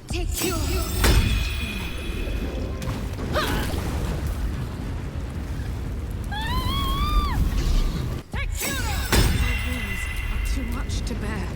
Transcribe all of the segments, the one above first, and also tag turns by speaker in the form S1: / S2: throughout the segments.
S1: Take you. Take you. My wounds are too much to bear.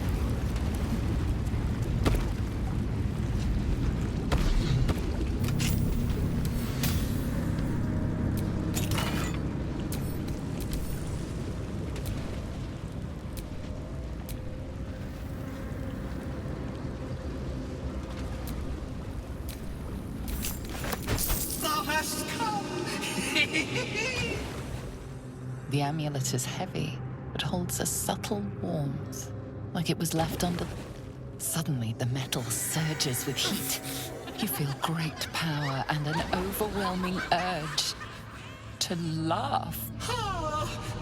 S2: The amulet is heavy, but holds a subtle warmth, like it was left under. Suddenly, the metal surges with heat. You feel great power and an overwhelming urge to laugh.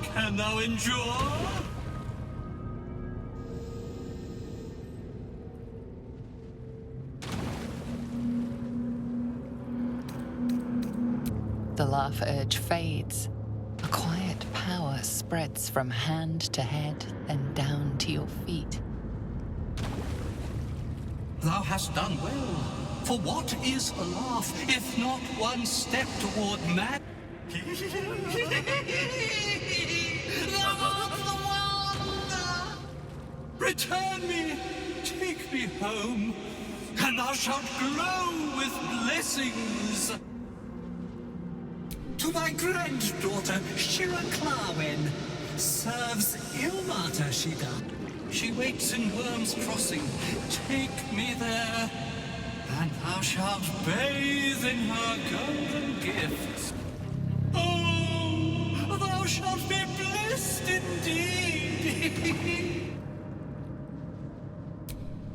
S3: Can thou endure?
S2: The laugh urge fades. A quiet power spreads from hand to head, then down to your feet.
S3: Thou hast done well. For what is a laugh, if not one step toward mad? Thou art the one! Return me, take me home, and thou shalt glow with blessings. To thy granddaughter, Shira Clarwen, serves Ilmata she doth. She waits in Worm's Crossing. Take me there, and thou shalt bathe in her golden gifts. Oh, thou shalt be blessed indeed.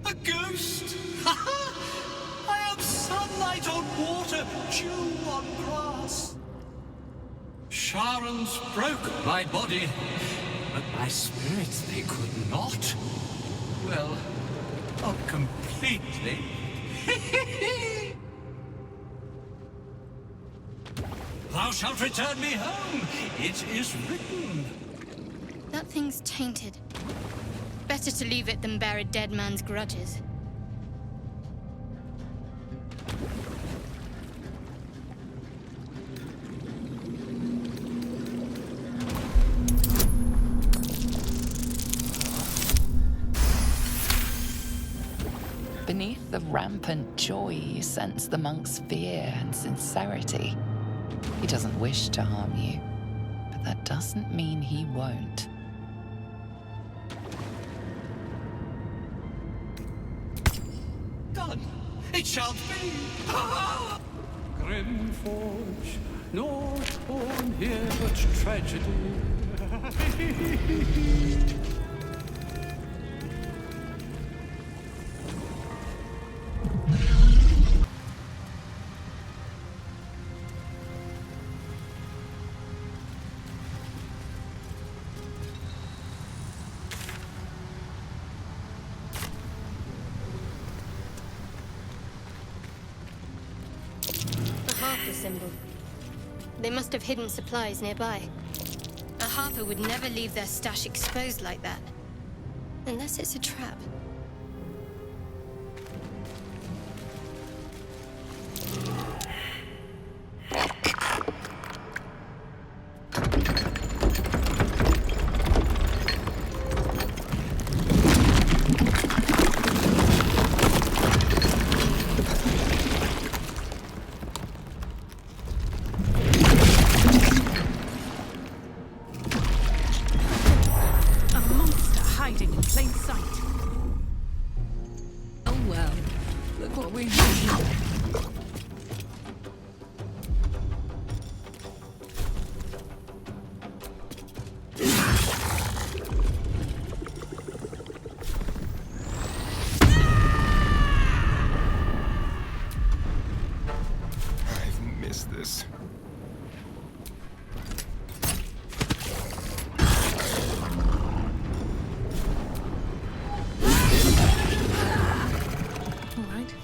S3: A ghost? I am sunlight on water, dew on grass. Sharons broke my body, but my spirits they could not. Well, not completely. Thou shalt return me home. It is written.
S1: That thing's tainted. Better to leave it than bear a dead man's grudges.
S2: Beneath the rampant joy, you sense the monk's fear and sincerity. He doesn't wish to harm you, but that doesn't mean he won't.
S3: Done. It shall be. Grimforge, naught born here but tragedy.
S1: Symbol. They must have hidden supplies nearby. A harper would never leave their stash exposed like that. Unless it's a trap.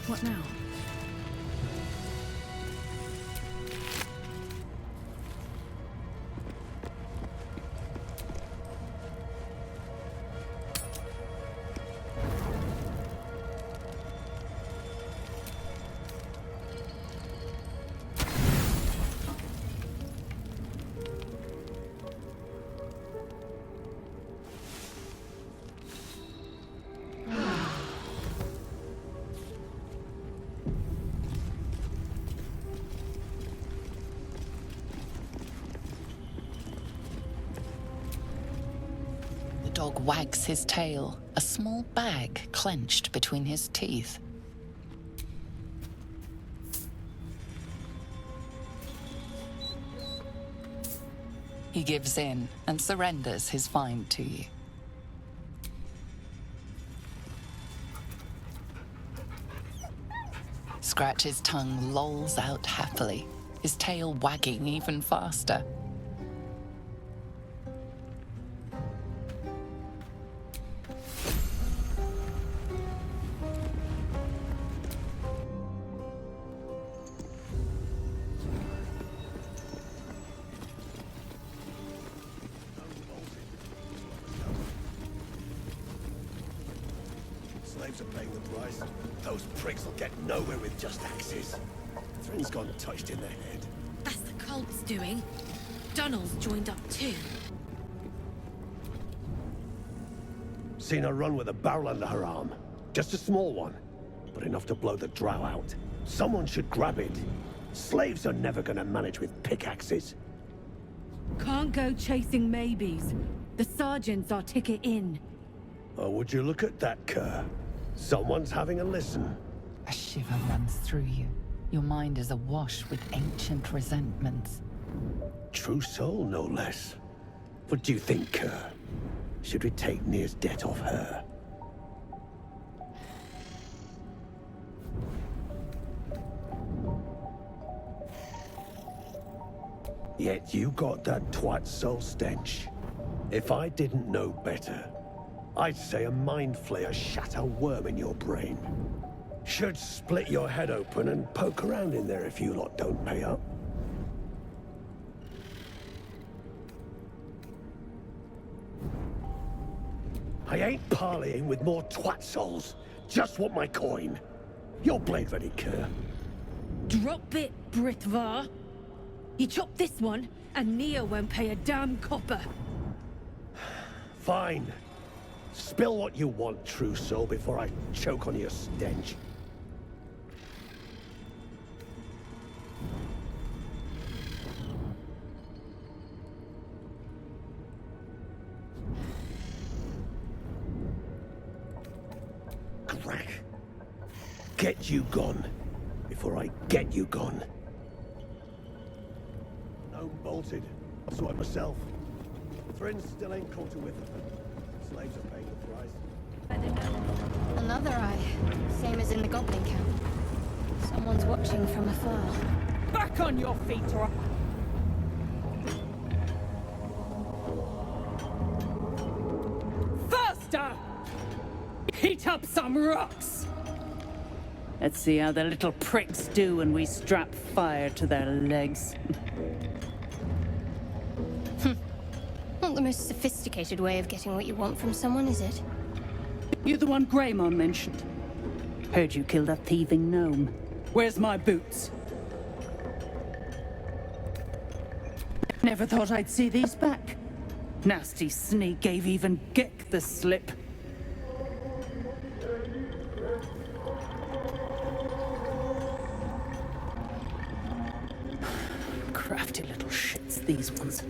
S1: What now?
S2: dog wags his tail, a small bag clenched between his teeth. He gives in and surrenders his find to you. Scratch's tongue lolls out happily, his tail wagging even faster.
S4: Slaves are paying the price. Those pricks will get nowhere with just axes. Thrin's gone touched in the head.
S5: That's the cult's doing. Dunnell's joined up too.
S4: Seen her run with a barrel under her arm. Just a small one, but enough to blow the drow out. Someone should grab it. Slaves are never gonna manage with pickaxes.
S5: Can't go chasing maybes. The sergeant's our ticket in.
S4: Oh, would you look at that, Kerr? Someone's having a listen.
S2: A shiver runs through you. Your mind is awash with ancient resentments.
S4: True soul, no less. What do you think, Kerr? Should we take Nir's debt off her? Yet you got that twat soul stench. If I didn't know better, I'd say a mind flayer shat a worm in your brain. Should split your head open and poke around in there if you lot don't pay up. I ain't parleying with more twat souls. Just want my coin. Your blade ready, Kerr.
S5: Drop it, Britvar. You chop this one, and Nia won't pay a damn copper.
S4: Fine. Spill what you want, true soul, before I choke on your stench. Crack. Get you gone, before I get you gone. No bolted. I'll sort it myself. Thrin still ain't caught her with it. Slaves are paying the price.
S1: Another eye, same as in the goblin camp. Someone's watching from afar.
S6: Back on your feet, or faster! Heat up some rocks! Let's see how the little pricks do when we strap fire to their legs.
S1: Not the most sophisticated way of getting what you want from someone, is it?
S6: You the one Greymon mentioned? Heard you killed that thieving gnome. Where's my boots? Never thought I'd see these back. Nasty sneak gave even Gek the slip. Crafty little shits, these ones.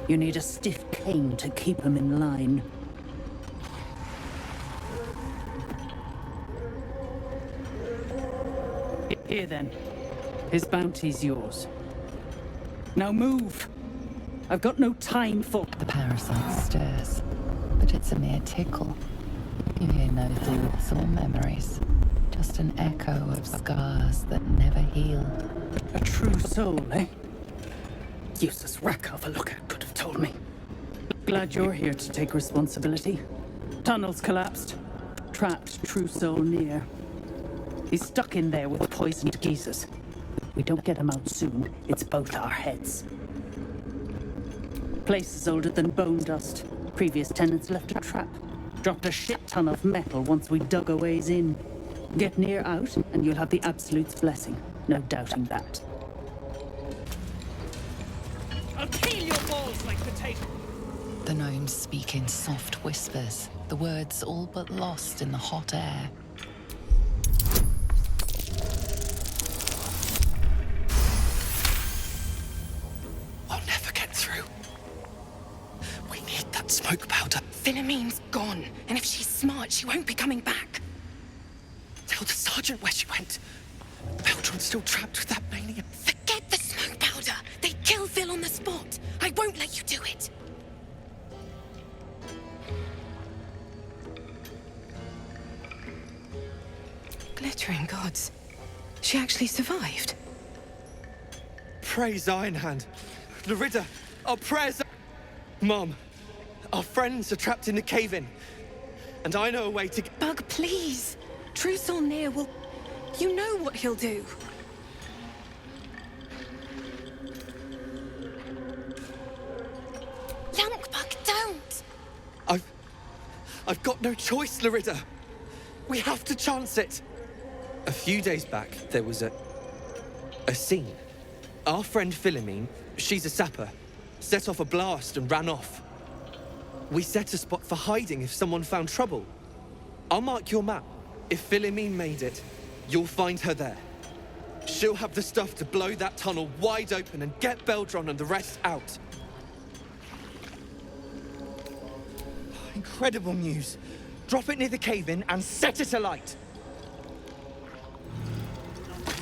S6: You need a stiff cane to keep them in line. Here then. His bounty's yours. Now move! I've got no time for...
S2: The parasite stirs, but it's a mere tickle. You hear no thoughts or memories, just an echo of scars that never healed.
S6: A true soul, eh? Useless wreck of a lookout could have told me. Glad you're here to take responsibility. Tunnel's collapsed. Trapped true soul near. He's stuck in there with poisoned geezers. We don't get him out soon, it's both our heads. Place is older than bone dust. Previous tenants left a trap. Dropped a shit ton of metal once we dug a ways in. Get near out, and you'll have the Absolute's blessing. No doubting that. I'll peel your balls like potato.
S2: The gnomes speak in soft whispers, the words all but lost in the hot air.
S3: I'll never get through. We need that smoke powder.
S2: Philommene's gone, and if she's smart, she won't be coming back.
S7: Tell the sergeant where she went. Baltur's still trapped with that maniac.
S2: Forget the smoke powder. They'd kill Phil on the spot. I won't let you do it. Glittering gods. She actually survived.
S7: Praise Ironhand. Larida, our prayers. Mom, our friends are trapped in the cave-in. And I know a way to get...
S2: Bug, please. True Solnir will... You know what he'll do. Lunkbug, don't!
S7: I've got no choice, Larida. We have to chance it. A few days back, there was a scene. Our friend Philomene, she's a sapper, set off a blast and ran off. We set a spot for hiding if someone found trouble. I'll mark your map. If Philomene made it, you'll find her there. She'll have the stuff to blow that tunnel wide open and get Beldron and the rest out. Incredible news. Drop it near the cave-in and set it alight.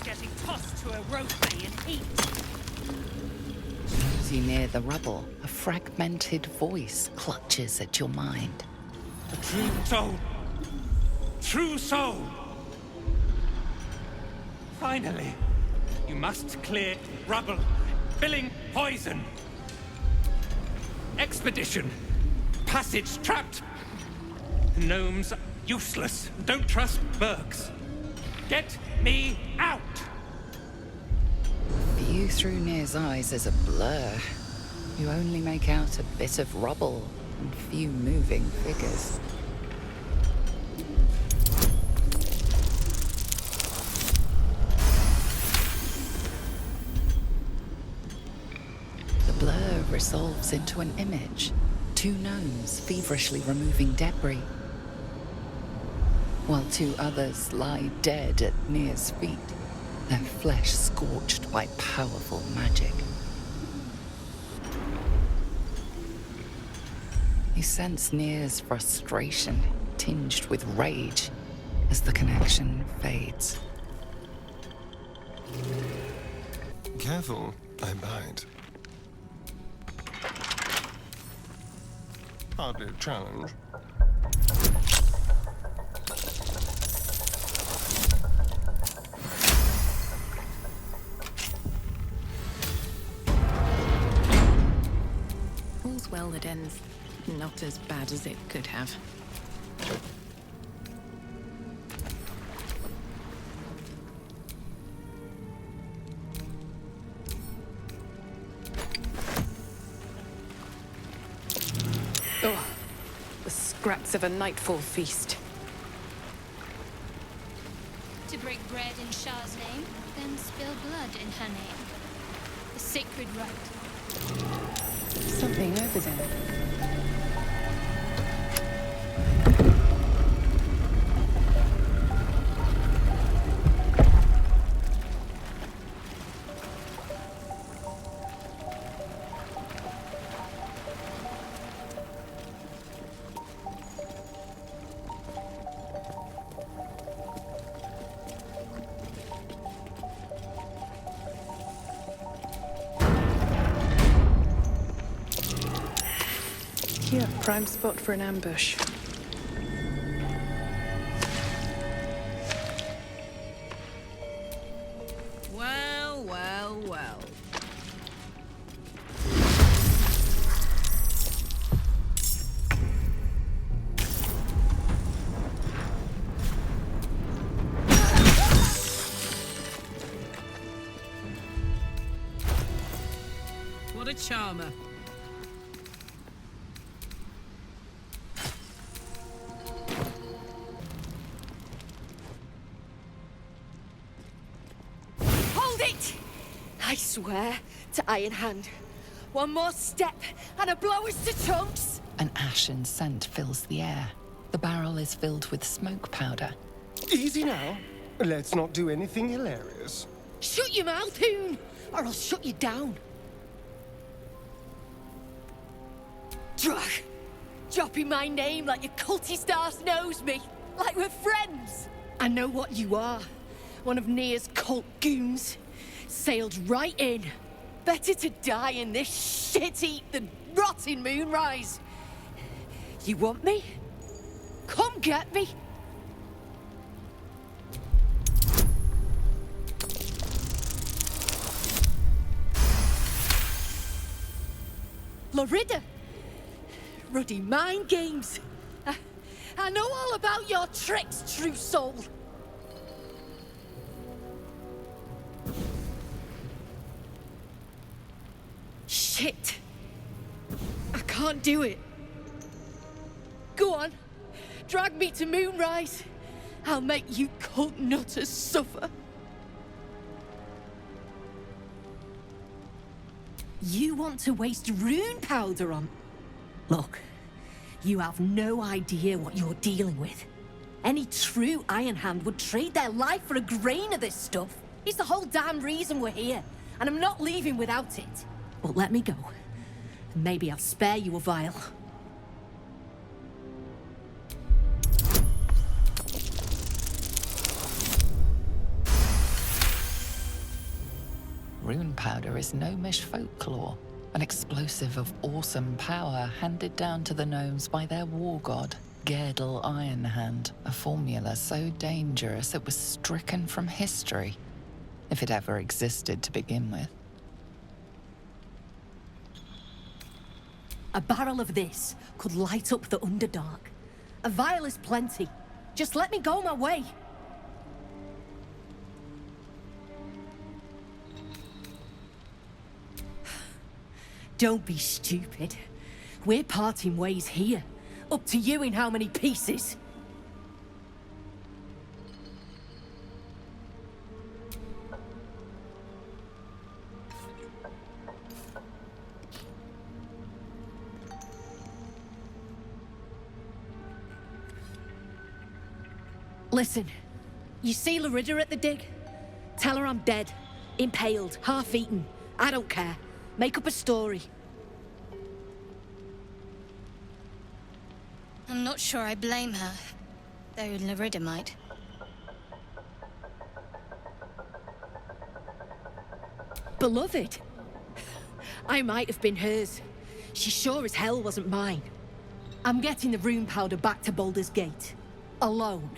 S6: Getting tossed to a rotary in heat.
S2: As you near the rubble, a fragmented voice clutches at your mind.
S3: The true soul. True soul. Finally. You must clear rubble. Filling poison. Expedition. Passage trapped. The gnomes useless. Don't trust Bergs. Get me out!
S2: View through Nir's eyes is a blur. You only make out a bit of rubble and few moving figures. The blur resolves into an image. Two gnomes feverishly removing debris, while two others lie dead at Nir's feet, their flesh scorched by powerful magic. You sense Nir's frustration, tinged with rage, as the connection fades.
S8: Careful, I bite. Hardly a challenge.
S9: All's well that ends not as bad as it could have.
S5: Oh, the scraps of a nightfall feast.
S1: To break bread in Shah's name, then spill blood in her name. The sacred rite.
S5: Something over there. Here, prime spot for an ambush.
S9: Well, well, well. What a charmer.
S10: I swear to Ironhand. One more step, and a blow us to chunks!
S2: An ashen scent fills the air. The barrel is filled with smoke powder.
S8: Easy now. Let's not do anything hilarious.
S10: Shut your mouth, Hoon, or I'll shut you down. Drag, dropping my name like your cultist arse knows me. Like we're friends. I know what you are. One of Nia's cult goons. Sailed right in. Better to die in this shit heap than rot in Moonrise. You want me? Come get me. Lorida! Ruddy mind games. I know all about your tricks, true soul. Shit. I can't do it. Go on. Drag me to Moonrise. I'll make you cult nutters suffer. You want to waste rune powder on... Look, you have no idea what you're dealing with. Any true Iron Hand would trade their life for a grain of this stuff. It's the whole damn reason we're here, and I'm not leaving without it. But let me go, and maybe I'll spare you a vial.
S2: Rune powder is gnomish folklore, an explosive of awesome power handed down to the gnomes by their war god, Gerdel Ironhand, a formula so dangerous it was stricken from history, if it ever existed to begin with.
S10: A barrel of this could light up the Underdark. A vial is plenty. Just let me go my way. Don't be stupid. We're parting ways here. Up to you in how many pieces. Listen, you see Lorida at the dig? Tell her I'm dead, impaled, half-eaten. I don't care. Make up a story.
S1: I'm not sure I blame her, though Lorida might.
S10: Beloved? I might have been hers. She sure as hell wasn't mine. I'm getting the rune powder back to Baldur's Gate. Alone.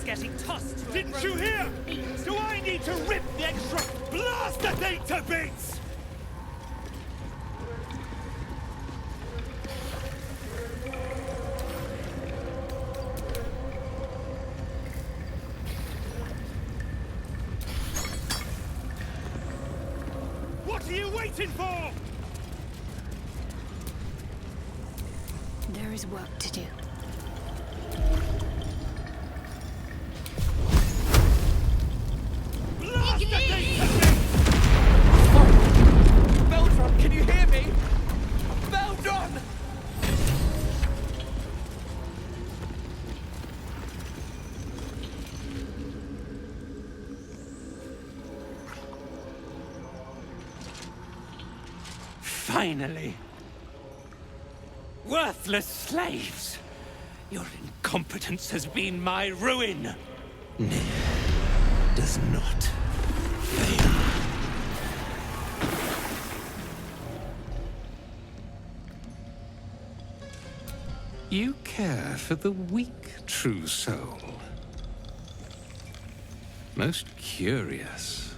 S11: Getting tossed. Didn't you hear? Do I need to rip the extra blast the thing to bits? What are you waiting for?
S1: There is work to do.
S7: Baldur, can you hear me? Baldur!
S11: Finally. Worthless slaves. Your incompetence has been my ruin.
S3: Does not fail. You care for the weak, true soul. Most curious.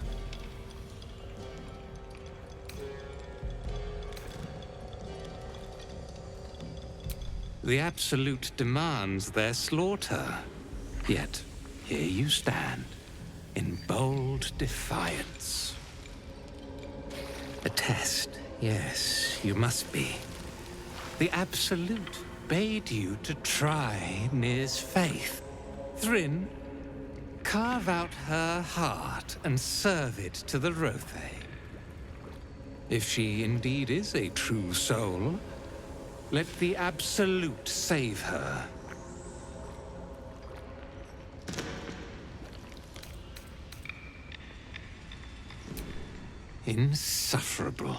S3: The Absolute demands their slaughter. Yet, here you stand, in bold defiance. A test, yes, you must be. The Absolute bade you to try Nir's faith. Thryn, carve out her heart and serve it to the Rothe.
S12: If she indeed is a true soul, let the Absolute save her. Insufferable,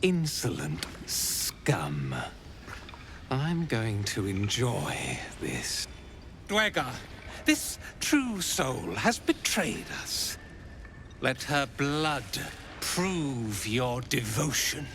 S12: insolent scum. I'm going to enjoy this. Dwegger, this true soul has betrayed us. Let her blood prove your devotion.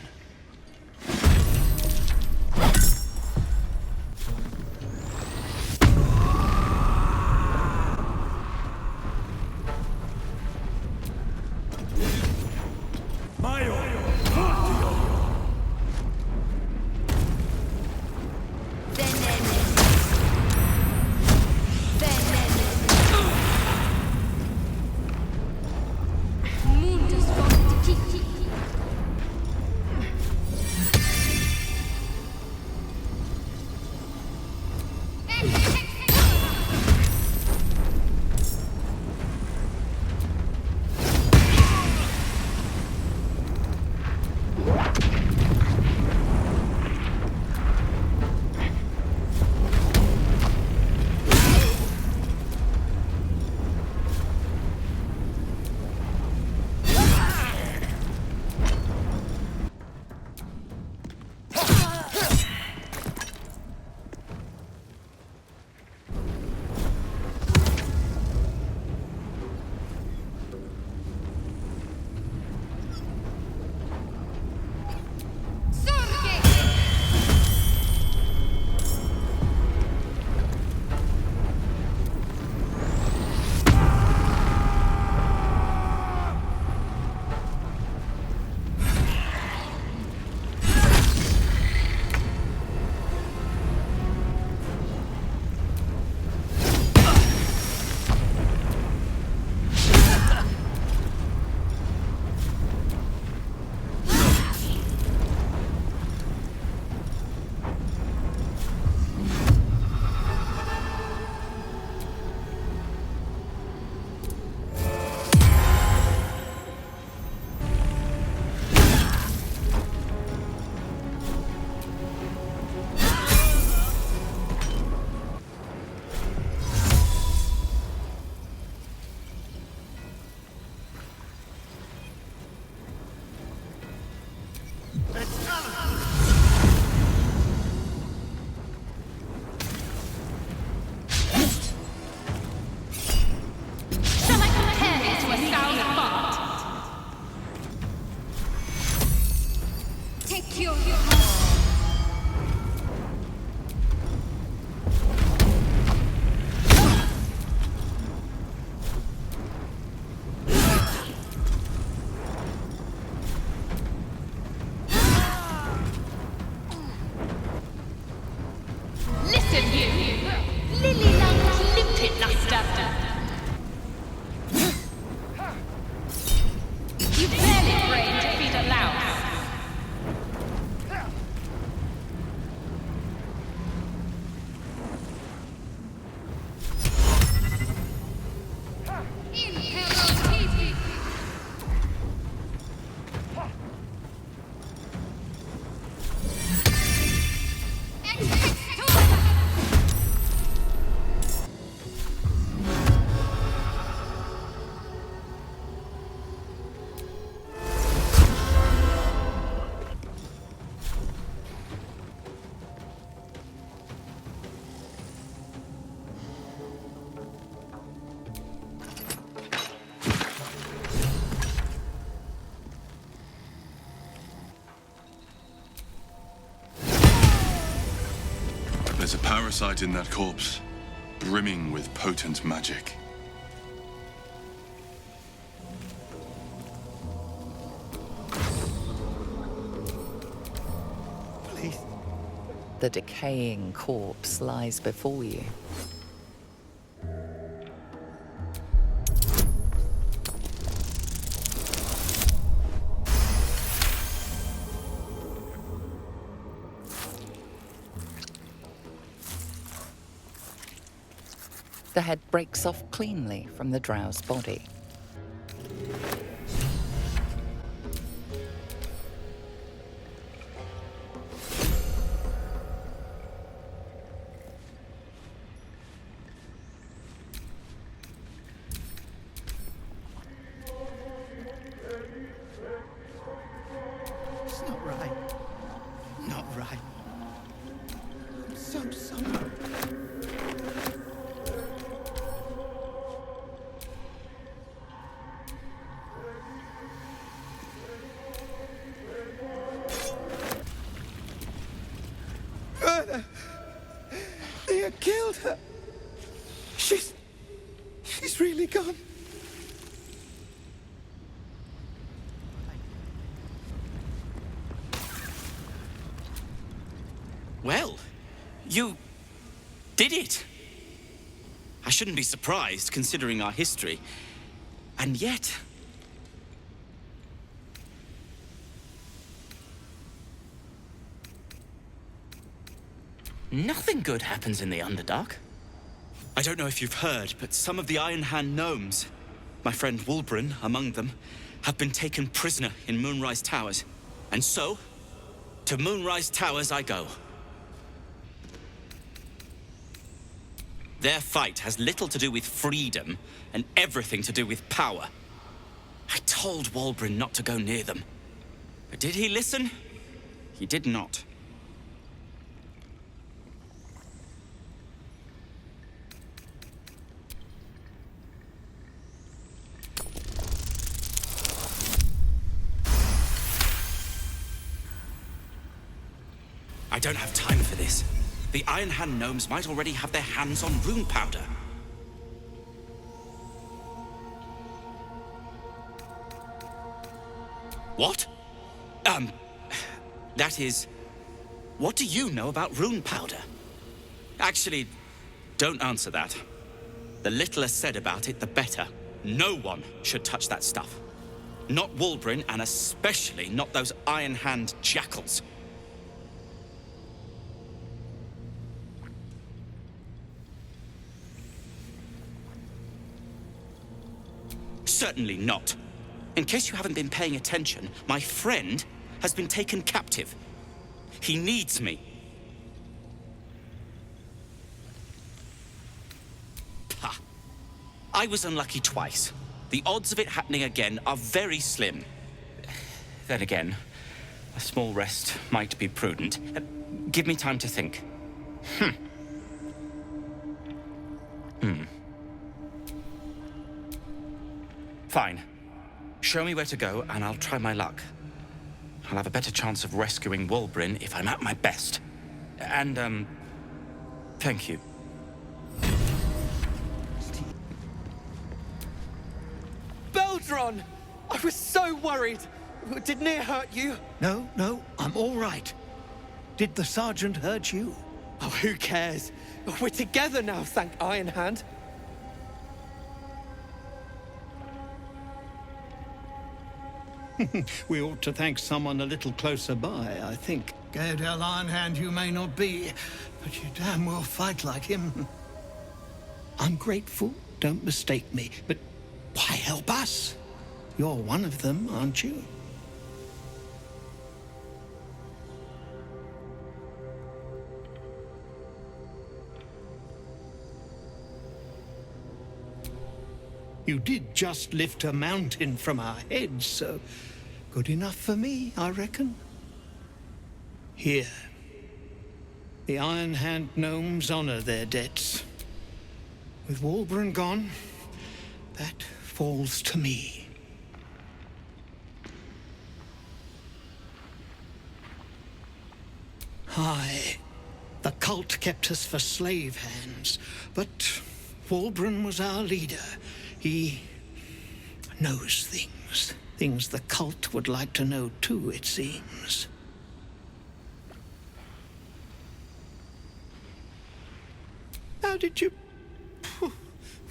S13: There's a parasite in that corpse, brimming with potent magic.
S2: Please. The decaying corpse lies before you. The head breaks off cleanly from the drow's body.
S8: Nia killed her. She's really gone.
S14: Well, you did it. I shouldn't be surprised, considering our history. And yet... nothing good happens in the Underdark. I don't know if you've heard, but some of the Iron Hand gnomes, my friend Wulbren among them, have been taken prisoner in Moonrise Towers. And so, to Moonrise Towers I go. Their fight has little to do with freedom and everything to do with power. I told Wulbren not to go near them. But did he listen? He did not. I don't have time for this. The Iron Hand gnomes might already have their hands on rune powder. What? That is... what do you know about rune powder? Actually, don't answer that. The littler said about it, the better. No one should touch that stuff. Not Wulbren, and especially not those Iron Hand jackals. Certainly not. In case you haven't been paying attention, my friend has been taken captive. He needs me. Ha! I was unlucky twice. The odds of it happening again are very slim. Then again, a small rest might be prudent. Give me time to think. Fine. Show me where to go, and I'll try my luck. I'll have a better chance of rescuing Wulbren if I'm at my best. And, thank you.
S7: Baldur! I was so worried! Did Nia hurt you?
S15: No, I'm all right. Did the sergeant hurt you?
S7: Oh, who cares? We're together now, thank Iron Hand.
S15: We ought to thank someone a little closer by, I think. Gaedel Iron Hand you may not be, but you damn well fight like him. I'm grateful, don't mistake me, but why help us? You're one of them, aren't you? You did just lift a mountain from our heads, so good enough for me, I reckon. Here. The Iron Hand gnomes honor their debts. With Wulbren gone, that falls to me. Aye, the cult kept us for slave hands, but Wulbren was our leader. He knows things. Things the cult would like to know too, it seems. How did you...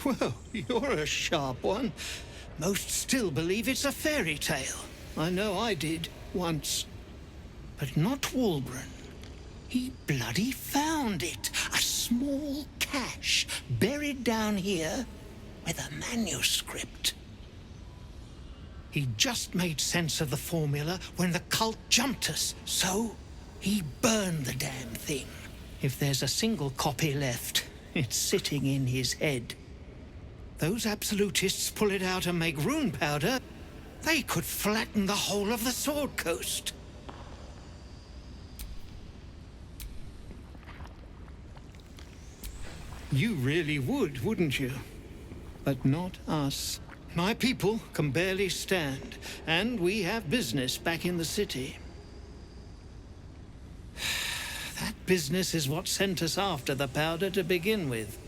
S15: Well, you're a sharp one. Most still believe it's a fairy tale. I know I did, once. But not Wulbren. He bloody found it. A small cache buried down here with a manuscript. He just made sense of the formula when the cult jumped us, so he burned the damn thing. If there's a single copy left, it's sitting in his head. Those absolutists pull it out and make rune powder, they could flatten the whole of the Sword Coast. You really would, wouldn't you? But not us. My people can barely stand, and we have business back in the city. That business is what sent us after the powder to begin with.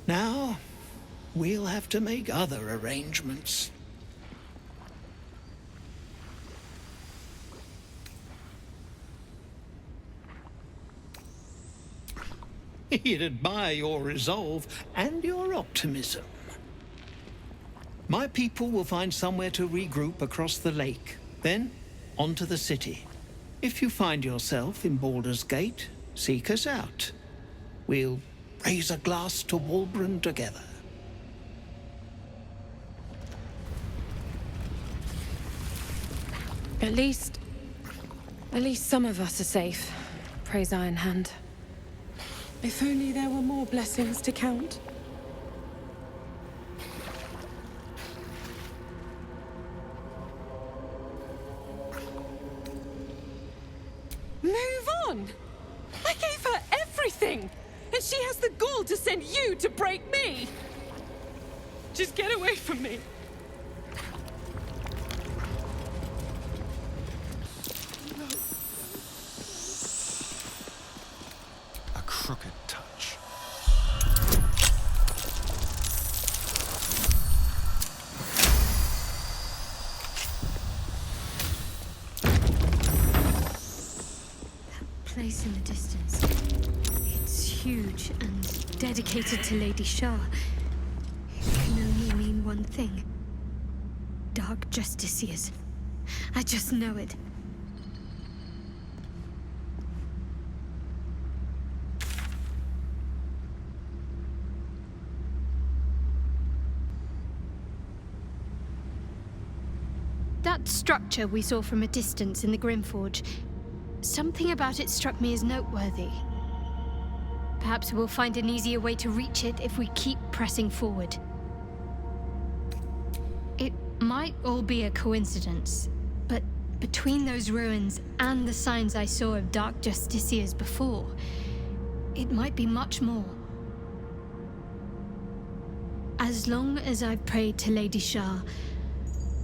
S15: Now, we'll have to make other arrangements. He'd admire your resolve and your optimism. My people will find somewhere to regroup across the lake, then on to the city. If you find yourself in Baldur's Gate, seek us out. We'll raise a glass to Walbrun together.
S5: At least some of us are safe. Praise Iron Hand. If only there were more blessings to count. Move on! I gave her everything! And she has the gall to send you to break me! Just get away from me!
S8: A crooked touch.
S1: Place in the distance. It's huge and dedicated to Lady Shah. It can only mean one thing. Dark Justiciars. I just know it. That structure we saw from a distance in the Grimforge. Something about it struck me as noteworthy. Perhaps we'll find an easier way to reach it if we keep pressing forward. It might all be a coincidence, but between those ruins and the signs I saw of Dark Justiciars before, it might be much more. As long as I've prayed to Lady Shah,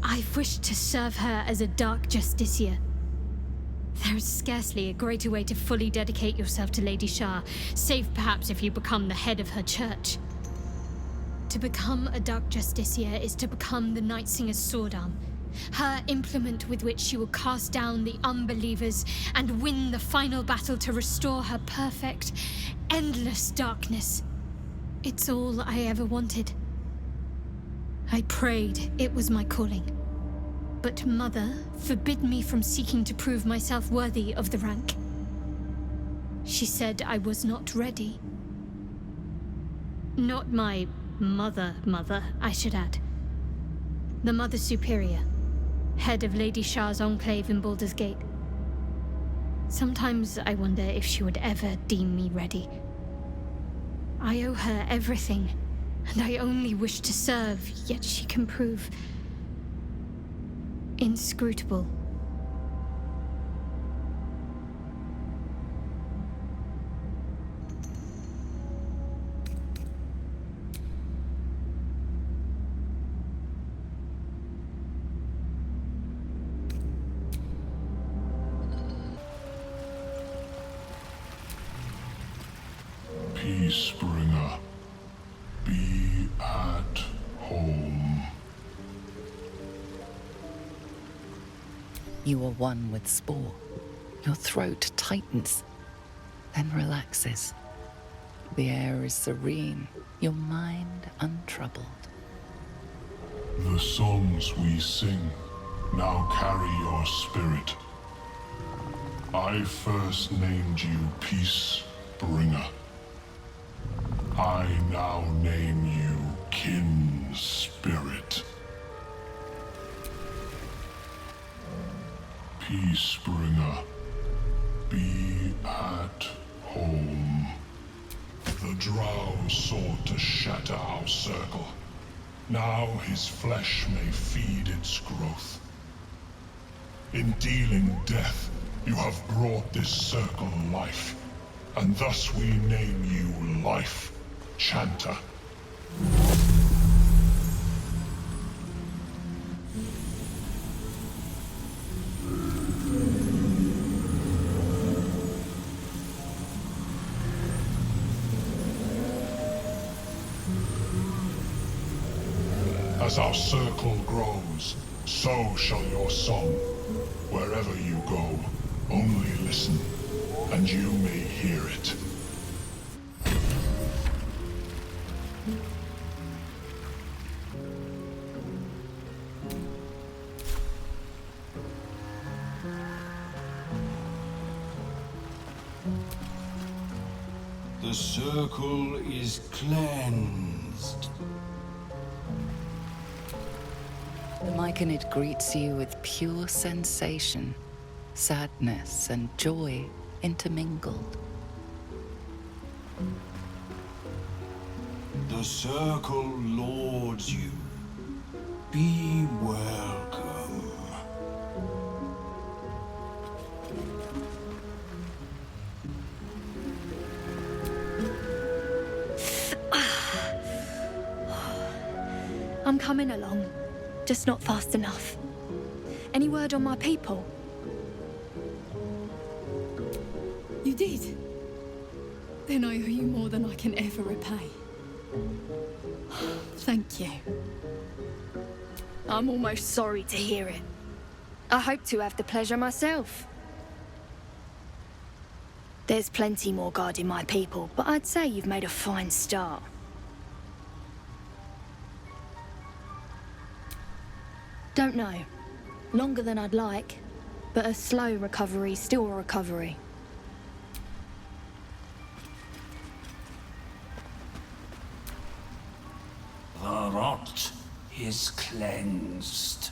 S1: I've wished to serve her as a Dark Justiciar. There is scarcely a greater way to fully dedicate yourself to Lady Shah, save perhaps if you become the head of her church. To become a Dark Justiciar is to become the Night Singer's sword arm, her implement with which she will cast down the unbelievers and win the final battle to restore her perfect, endless darkness. It's all I ever wanted. I prayed it was my calling. But Mother forbid me from seeking to prove myself worthy of the rank. She said I was not ready. Not my mother, I should add. The Mother Superior, head of Lady Shah's enclave in Baldur's Gate. Sometimes I wonder if she would ever deem me ready. I owe her everything, and I only wish to serve, yet she can prove inscrutable.
S16: Peacebringer, be at home.
S2: You are one with Spore. Your throat tightens, then relaxes. The air is serene, your mind untroubled.
S16: The songs we sing now carry your spirit. I first named you Peacebringer. I now name you Kin Spirit. Peacebringer, be at home. The Drow sought to shatter our circle. Now his flesh may feed its growth. In dealing death, you have brought this circle life, and thus we name you Life Chanter. As our circle grows, so shall your song. Wherever you go, only listen, and you may hear it.
S11: The circle is cleansed.
S2: The Myconid greets you with pure sensation, sadness and joy intermingled.
S11: The circle lauds you. Be welcome.
S1: I'm coming along, just not fast enough. Any word on my people?
S5: You did? Then I owe you more than I can ever repay. Thank you.
S1: I'm almost sorry to hear it. I hope to have the pleasure myself. There's plenty more guarding my people, but I'd say you've made a fine start. Don't know. Longer than I'd like, but a slow recovery's still a recovery.
S11: The rot is cleansed.